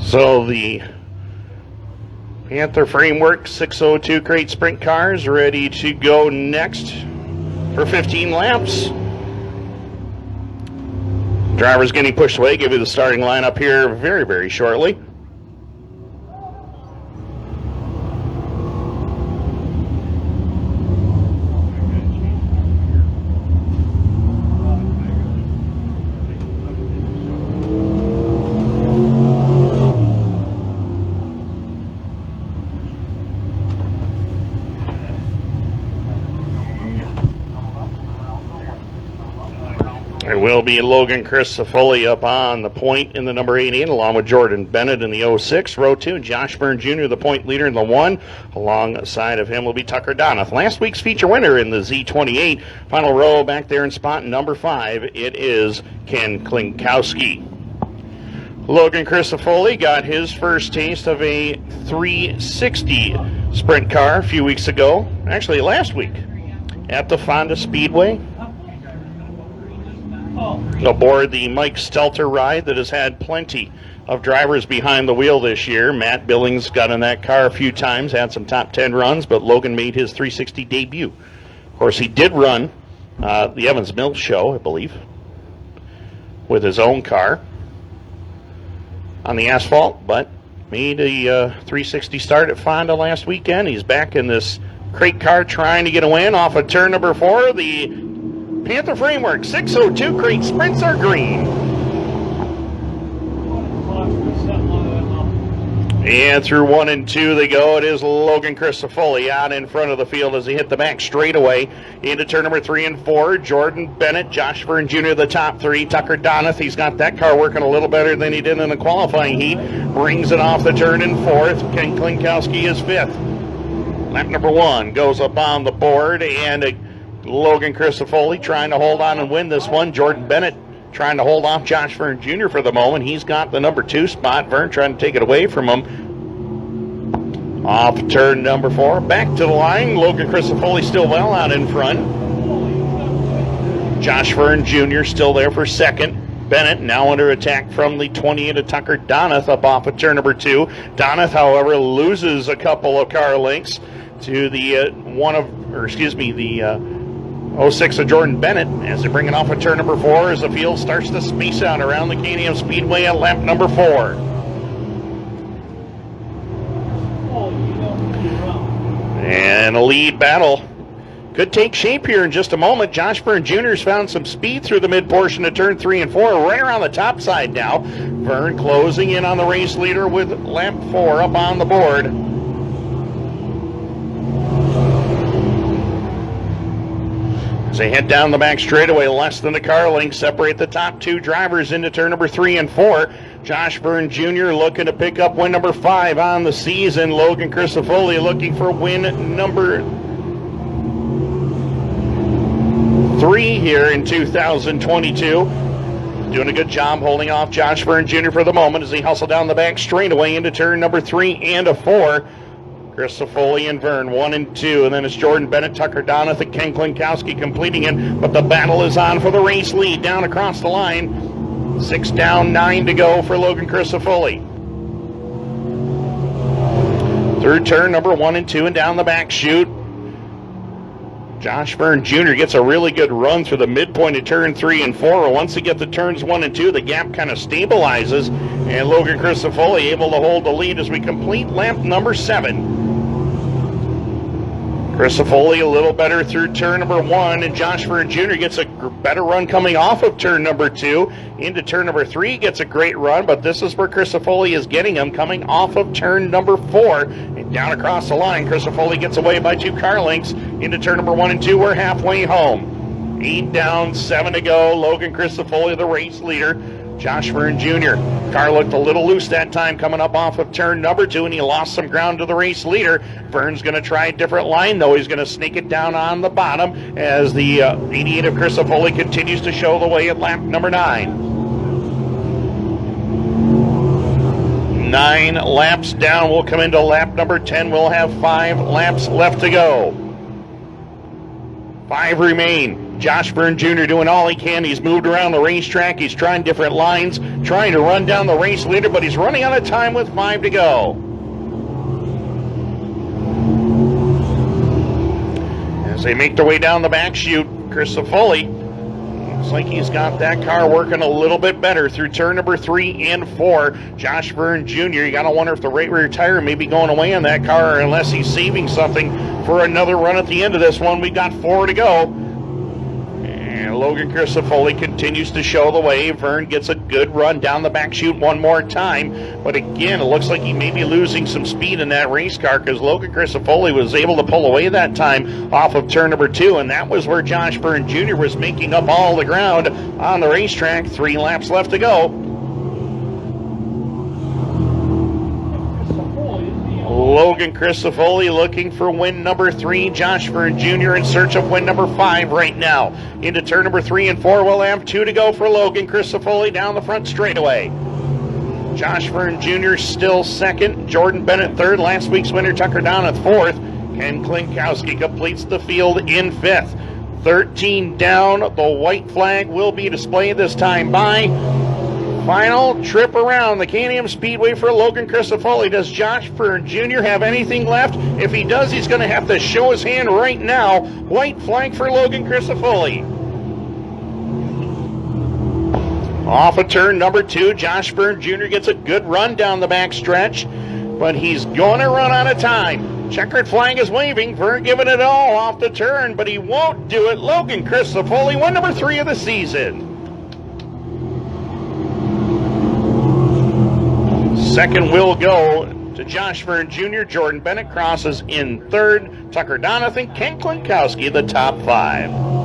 So the Panther Framework 602 crate sprint cars ready to go next for 15 laps. Drivers getting pushed away. Give you the starting lineup here very, very shortly. There will be Logan Crisafulli up on the point in the number 18, along with Jordan Bennett in the 06. Row 2, Josh Byrne Jr., the point leader in the 1. Alongside of him will be Tucker Donath. Last week's feature winner in the Z28. Final row back there in spot number 5. It is Ken Klinkowski. Logan Crisafulli got his first taste of a 360 sprint car a few weeks ago. Actually, last week at the Fonda Speedway. Aboard the Mike Stelter ride that has had plenty of drivers behind the wheel this year. Matt Billings got in that car a few times, had some top 10 runs, but Logan made his 360 debut. Of course, he did run the Evans Mills show, I believe, with his own car on the asphalt, but made a 360 start at Fonda last weekend. He's back in this crate car trying to get a win off of turn number 4. The Panther Framework 602 crate sprints are green. And through 1 and 2 they go. It is Logan Crisafulli out in front of the field as he hit the back straightaway into turn number 3 and 4. Jordan Bennett, Josh Byrne Jr. the top 3. Tucker Donath, he's got that car working a little better than he did in the qualifying heat. Brings it off the turn in 4th. Ken Klinkowski is 5th. Lap number 1 goes up on the board, and Logan Crisafulli trying to hold on and win this one. Jordan Bennett trying to hold off Josh Byrne Jr. for the moment. He's got the number 2 spot. Vern trying to take it away from him. Off turn number 4. Back to the line. Logan Crisafulli still well out in front. Josh Byrne Jr. still there for second. Bennett now under attack from the 28 of Tucker Donath up off of turn number 2. Donath, however, loses a couple of car lengths to the 06 of Jordan Bennett as they're bringing off of turn number 4 as the field starts to space out around the K&M Speedway at lap number 4. And a lead battle could take shape here in just a moment. Josh Byrne Jr.'s found some speed through the mid portion of turn 3 and 4, right around the top side now. Vern closing in on the race leader with lap 4 up on the board. As they head down the back straightaway, less than a car length separate the top 2 drivers into turn number 3 and 4. Josh Byrne Jr. looking to pick up win number 5 on the season. Logan Crisafulli looking for win number 3 here in 2022. Doing a good job holding off Josh Byrne Jr. for the moment as he hustle down the back straightaway into turn number 3 and a 4. Crisafulli and Vern 1 and 2, and then it's Jordan Bennett, Tucker Donath, and Ken Klinkowski completing it, but the battle is on for the race lead down across the line. 6 down, 9 to go for Logan Crisafulli. Through turn number 1 and 2 and down the back chute. Josh Byrne Jr. gets a really good run through the midpoint of turn 3 and 4. Once they get to turns 1 and 2, the gap kind of stabilizes, and Logan Crisafulli able to hold the lead as we complete lap number 7. Crisafulli a little better through turn number 1, and Josh Byrne Jr. gets a better run coming off of turn number 2. Into turn number 3, gets a great run, but this is where Crisafulli is getting him, coming off of turn number 4. And down across the line, Crisafulli gets away by 2 car lengths. Into turn number 1 and 2, we're halfway home. 8 down, 7 to go. Logan Christofoli, the race leader. Josh Verne Jr. Car looked a little loose that time coming up off of turn number 2, and he lost some ground to the race leader. Verne's going to try a different line, though. He's going to sneak it down on the bottom as the 88 of Christofoli continues to show the way at lap number 9. 9 laps down. We'll come into lap number 10. We'll have 5 laps left to go. 5 remain. Josh Verne Jr. doing all he can. He's moved around the racetrack. He's trying different lines, trying to run down the race leader, but he's running out of time with 5 to go. As they make their way down the back chute, Christofoli looks like he's got that car working a little bit better through turn number 3 and 4. Josh Verne Jr., you got to wonder if the rear tire may be going away on that car, unless he's saving something for another run at the end of this one. We've got 4 to go. And Logan Christofoli continues to show the way. Verne gets a good run down the back chute one more time. But again, it looks like he may be losing some speed in that race car, because Logan Christofoli was able to pull away that time off of turn number 2. And that was where Josh Verne Jr. was making up all the ground on the racetrack. 3 laps left to go. Logan Christofoli looking for win number 3. Josh Verne Jr. in search of win number 5 right now. Into turn number 3 and 4, we'll have 2 to go for Logan Christofoli down the front straightaway. Josh Verne Jr. still second. Jordan Bennett third. Last week's winner Tucker Donath fourth. Ken Klinkowski completes the field in 5th. 13 down. The white flag will be displayed this time by. Final trip around the Can-Am Speedway for Logan Christofoli. Does Josh Verne Jr. have anything left? If he does, he's going to have to show his hand right now. White flag for Logan Christofoli. Off of turn number 2, Josh Verne Jr. gets a good run down the back stretch, but he's going to run out of time. Checkered flag is waving. Verne giving it all off the turn, but he won't do it. Logan Christofoli, win number 3 of the season. Second will go to Josh Verne Jr. Jordan Bennett crosses in 3rd. Tucker Donath and Ken Klinkowski, the top 5.